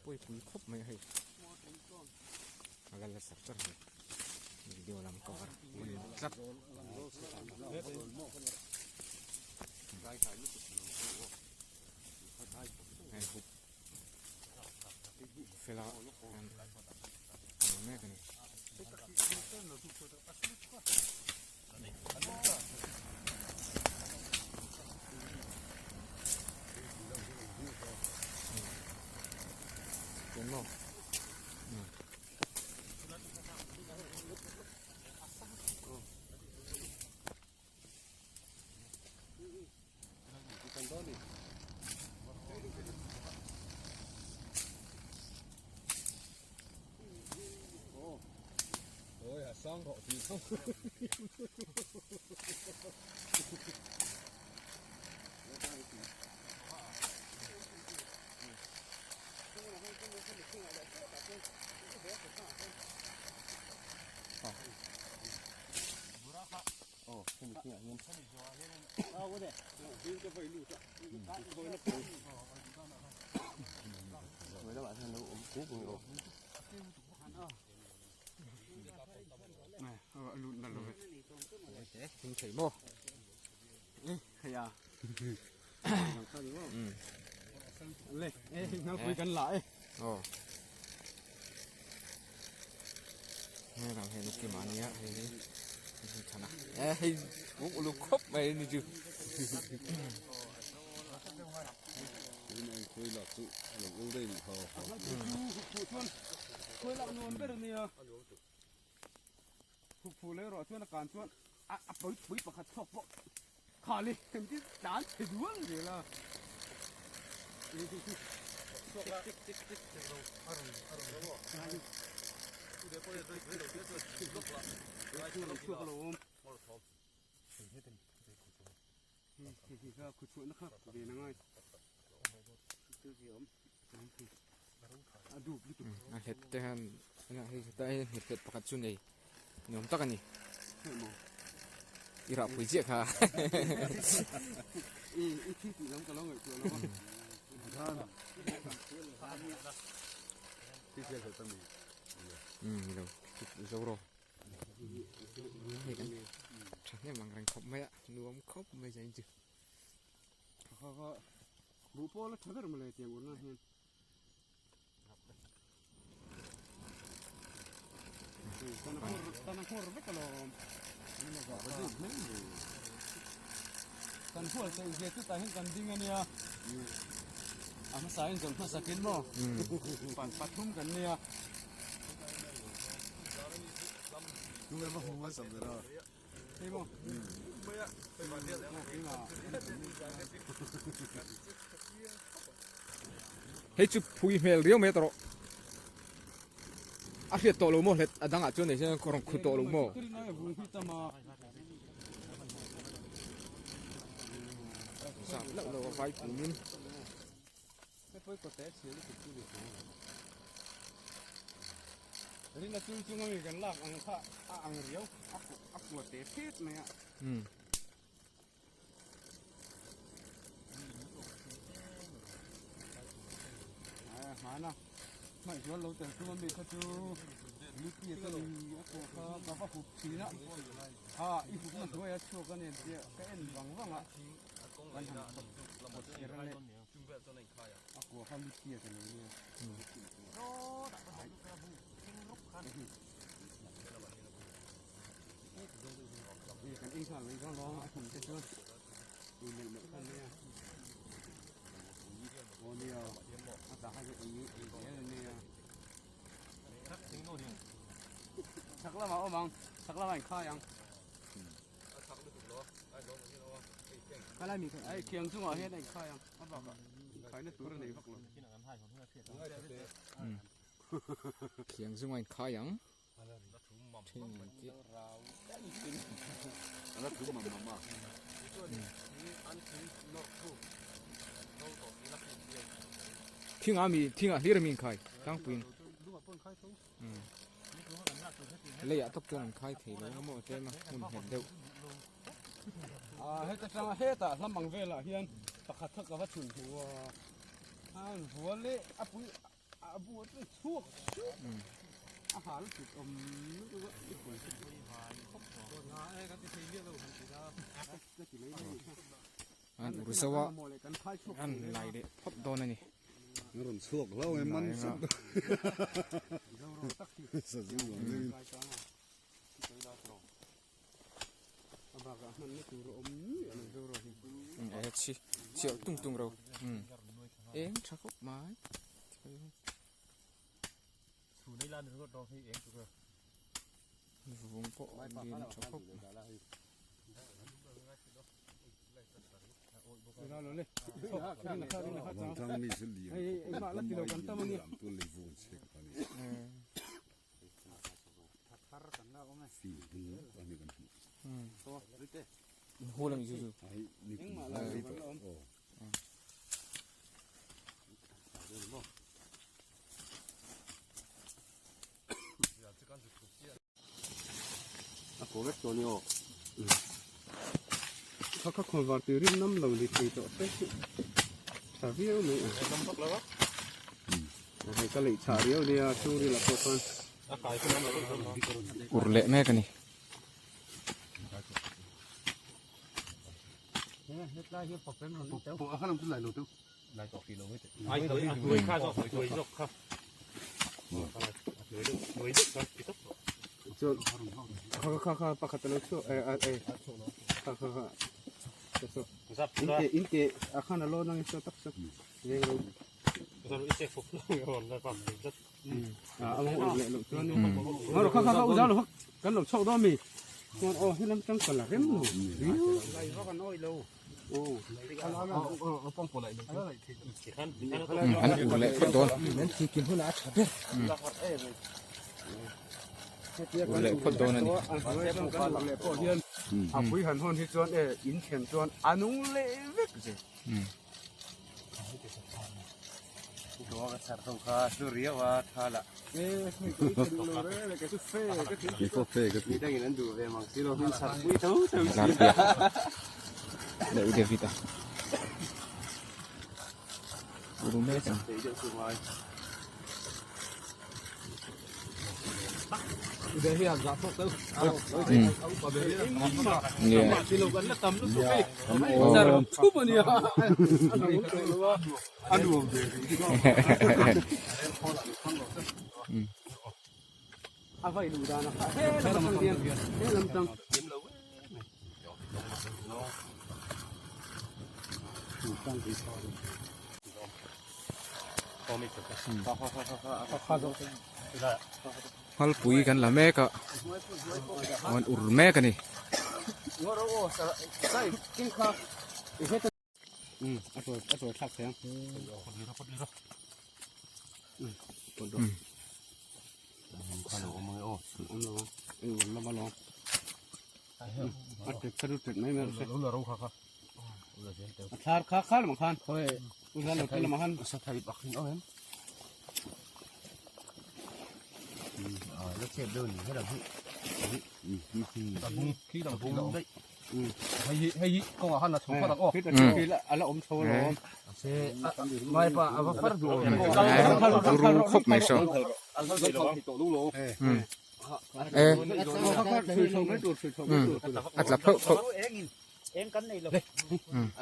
Nghalpui khop mai hai agal sar sar video lam cover mun sat hai hup fela me kan no sang họ thì không không được nhỉ có đấy với các bạn thân nó cú cùng ổ này lụn lần rồi không thấy bò hay à lên nóคุยกันหลายนี่เราเห็นกี่มันเนี้ยเฮ้ยชนะเฮ้ยลูกครบไปนี่จูคุยหลักสุดหลักเรื่องเขาคุยหลักนวลเป็นเนี่ยผู้เล่รอชวนการชวนปุ๋ยประคัดชอบขาเลยเต็มที่ด่านถึงว่างเลยล่ะเห็ดแต่ฮันนะเห็ดแต่เห็ดประคัดชุนเลยยอมตักกันนี่อีรับปุ๋ยเจี๊ยค่ะอีที่ตีน้ำกระล้องตัวแล้วที่เชียร์เขาตั้งมีมีเราที่โซโร่เห็นกันฉันเนี่ยมันแรงครบไหมอะรวมครบไม่ใช่จริงเขาก็บุปผาแล้วทั้งหมดเลยเตียงอุ่นนะเห็นtanah hor kalau kan hor tu dia tu tahin kan dengan ya sain jom sakin mo pan patum kan ya tu memang huwa sabdara mo hei chu pui mel rio metro akhir tolu mo let adang acu ni saya korang ku tolu mo sampai lo vai pumin depois acontece ele que tudo ini nak cuci ngai kan lak angka ang riau aku tepet ni ya mana mai jual lâu tiền chúng mình có chú lúc kia tôi có có phát phục xí đó ít phục mà tôi cho cái này cái em vắng ạวันทำระบบเอร์เลยaku akan lúc kia cái nàyนี่kan insan lagi kan long akuจะช่วยดูเหมือนกันเนี่ยโอ้เนี่ยแต่ให้ก็อีเนี่ยชักละมาบังชักละมาข้ายังข้าไรมีไอ้เคียงจุ่มเอาเฮ็ดไอ้ข้ายังเขาบอกขายในตัวไหนพักหรอเคียงจุ่มไอ้ข้ายังทิ้งจีแล้วถุงมาทิ้งทิ้งเลี้ยมีใครตั้งปีนเลยอยากต้องการใครถือเลยนะโมเจมาหุ่นเห็นเดียวเฮ็ดจังเฮ็ดลำบากเวลาเฮียนประคัดทักกับว่าฉุนหัวหัวเละปุ้ย บัวเป็นช่วงอาหารสุดอันรู้สึกว่าอันไหลเด็ดพบโดนนี่รุ่นช่วงเราไอ้มันสุดสุดยิ่งเลยเชี่ยวตุ้งเราเอ็งชักกบไม้สูในร้านนึงก็ดองให้เอ็งตัววงโป๊ะเรียนชักกบทางนี้สิเลี้ยงไอ้มาแล้วที่เรากันตั้งนี่ตัวเล็กฟูนเช็คอันนี้สี่ถึงอันนี้กันหัวลังอยู่ไอ้นี่คืออะไรตัวโอ้โอ้เวทตัวนี้เขาคนว่าตื่นน้ำลงดีตัวเป๊ะชาเรียวนี่น้ำตกแล้ววะให้กะลิชาเรียวเนี่ยชูรีละตัวคนอุรเละแม่กันนี่เฮ็ดไรเฮ็ดปอกเป็นมันเจ้าปอกข้าวน้ำขึ้นไหลลูกไหลต่อกิโลเมตรไอ้ตัวข้าจะสวยๆครับจนเขาปากตะลุกชั่วเขาอินเกอาคารโลนั่งชั่วตักชั่วเรื่องเราเราอิเซฟุกเราก่อนแล้วก็เอาหัวเละลูกตัวนี้เขาอุจจาระกันหลบโชคด้วยมีมันโอ้ให้น้ำจังกันละเร็มหนูไหลเขากันน้อยลูโอ้เอาป้องปวดไหลเลยอันอุรเละพบโดนนั่นคือกินหัวหน้าชัดอุรเละพบโดนนี่คุยหันห้องที่จวนอินเข็มจวนอนุเล่เวกสิตัวกระสับกระส่ายสุริยวาทาละไม่ก็ดูเลยก็คือเฟ่ก็คือมีก็เฟ่ก็คือได้ยินดูเลยมั้งที่เราเป็นสัตว์ไม่เท่าเดี๋ยวเดี๋ยวพี่ตาดูแม่จังเดี๋ยวที่เราจับพวกเต้าเนี่ยที่เรากันแล้วทำลูกเฟ่จะรู้ทุบมันเนี่ยอันดูอาไฟดูด้านนะเฮ้ยลำตังเดียนเฮ้ยลำตังตั้งที่ซอยพอไม่จบฮัลปุยกันละแม่ก็มันอุรแม่กันนี่ใช่กินข้าวอีกแค่ตัวทักเสียงข้าวมือโอ้เรามาลองอัดสะดุดติดไหมแม่รู้ครับข้าวมังคันเฮ้ยอุตส่าห์เราเป็นมังคันสถานีปักหินเอาเห็นแล้วเช็ดเดินให้เราขี้เราพุ่งได้ให้ก็ว่าฮันน่ะชงก็ต้องออกพี่ละอะไรอมโชว์ลมไม่ป่ะเอาฟัดดูรู้ครบไหมชอบอัดละเพิ่มเอ็งกันนี่เลย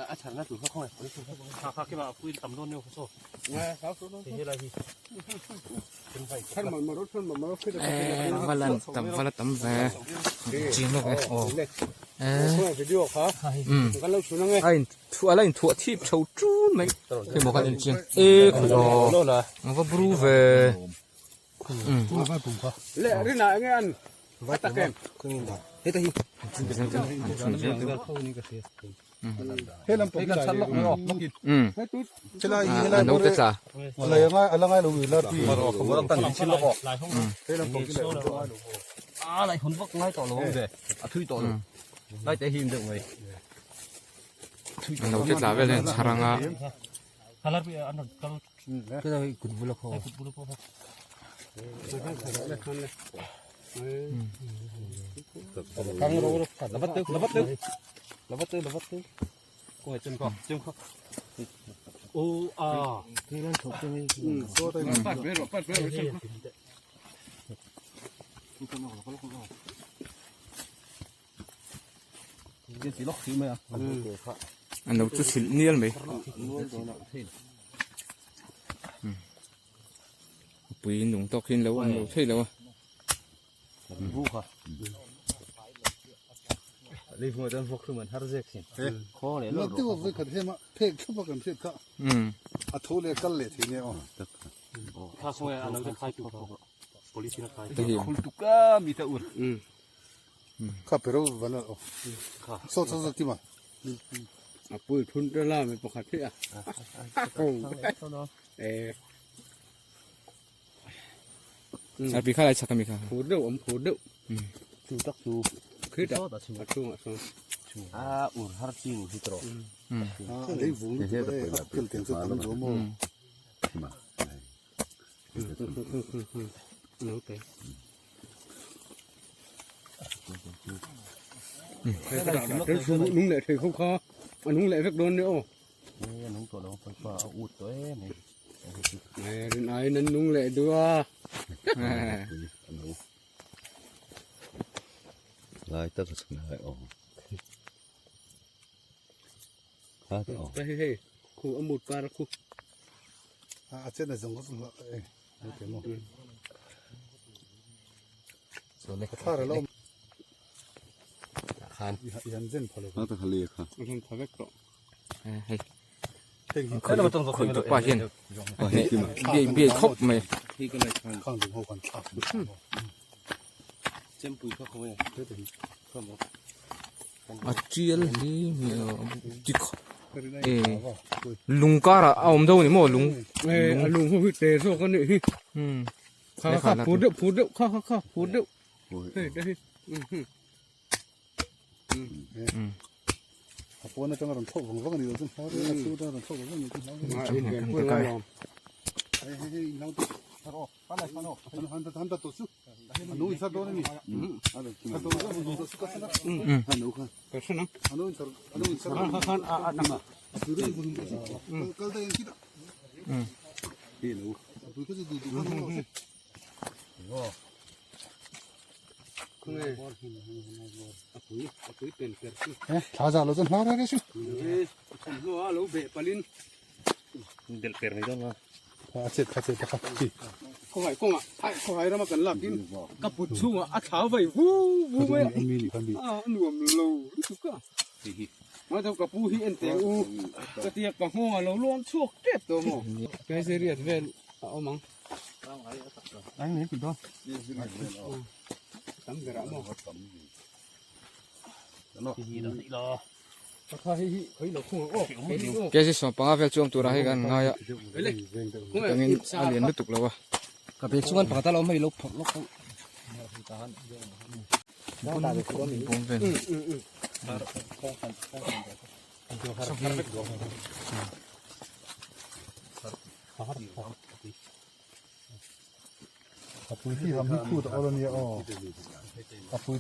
อาจารย์น่าถือเขาค่อยข้าคิดว่าคุยตำรวจเนี่ยเขาโซ่เขาโซ่ที่อะไรที่ท่านมารถขึ้นวันละตำแหวจริงเลยโอ้วิดีโอเขากันเราชวนไงถั่วอะไรถั่วทิพย์ชาวจูนไหมคือบอกกันจริงคุณรอมันก็บรูเวเละรีน่าเงี้ยวัดตะเกียบเฮ้ยตะฮีเฮ้ยลำปงกันชั้นล็อกล็อกกินเฮ้ยตุ๊ดใช่เลยน้องเตจ่าอะไรง่ายลูกแล้วมาออกเขาต้องตั้งชิ้นล็อกหลายห้องเฮ้ยลำปงกินอะไรคนพวกง่ายต่อลงเลยทุยต่อลงได้แต่หิมเด็กเลยน้องเตจ่าเวลาชารังอ่ะฮัลโหลพี่อันนั้นก็ได้กุนบุลโคกุนบุลโคกังรู้ระบัดตึกก็เห็นจนก็ โอ้นี่นั่นถูกใช่ไหมโซ่ตัวนี้ ปัดไปหรอปัดไปหรอใช่ไหม cái gì lóc xí mày à anh đâu chút xíu niên mày bùi nung tóc hin lâu anh đâu thấy lâu vu hả lấy vừa đơn phúc mình hard rác xin khó này nó tiêu với cái thế mà phê chút bao cầm phê cả à thô lệ cắt lệ thì nhỉถ้าช่วยอันนั้นจะคล้ายกับ police นะคล้าย thế thì tu ka mi ta ur cả pero vẫn là số số số tim à à bùi thun ra la mi pakhat thế à à bị khai lại chắc cái mi khai phủ đậu chú tắc chú khứ đã số ta chú hard xin thì rồi lấy vốn cái tiền số tầm số mô nấu té nung lệ thì không khó mà nung lệ việc đôn nữaนี่น้องตัวเราไปฝ่าเอาอุดตัวนี่ này đến ai nên nung lệ đưa lại tất cả lại ồ đây hey khu ở một par khu à trên này dùng có dùng lại cái mộtส่วนเล็ก pha rồi lâu คาน ยันเส้นพอเลย nó ta khali kha mình phải biết cọ hay แล้วเราต้อง khởi tụ qua hiền bị bị khóc mày thì cái này còn ข้างถึงหัวกันชัก เจ้าปุ๋ยเขาเขาเนี่ยเพื่อถึงเข้ามา à chia đi nhiều chỉ cái này lùng cá là ông đâu này mua lùng này lùng không biết tê số con này khá phút đậu khá phút đậu đây đây พวกนั้นจังหวัดทุ่งวังนี่จังเขาเนี่ยสู้ได้ทุ่งวังนี่จังเขาเนี่ย ให้น้องตัวหันตัวตัวสุนู้นสักตัวนึงสักตัวนึงตัวสุกสักหันนู้นค่ะ cái số năm หันนู้นสักkhá nằmตัวนี้คุณก็ได้ยังคิดนี่นู้นตัวก็จะดูดูนู้น cái nàyปุ๋ยเป็นเกิดขึ้น ถ้าจะเราจะหาอะไรสิ ผมรู้ว่าเราเบะปลิน เด็ดเปลี่ยนไม่ต้องมา เจ็ดครับที่ เขาหายกงอ่ะเขาหายเรามากันหลับกินกับปุดชูอ่ะอาขาไปวู้วู้ไป มีนี่คนดี หน่วมเราทุกข์มาเท่ากับปูที่เอ็นเตอูกระเทียบกับหัวเราล้วนชั่วเก็บตัวมั้งแกเสียดเวลเอามั้ง อันนี้ปิดด้วย ตั้งแต่ละมั้ง ทีเดียวอีกแล้ว เขาให้เราคุ้งโอ้ cái gì xong bằng áp chung tụi ra hay gan ngay á ไปเลยคุ้ง cái này alien lutuk lâu à กับเป็นช่วงปกติเราไม่ลบลบ bốn bênปุ๋ยที่ทำให้พูดเอาเรื่องนี้อ๋อปุ๋ย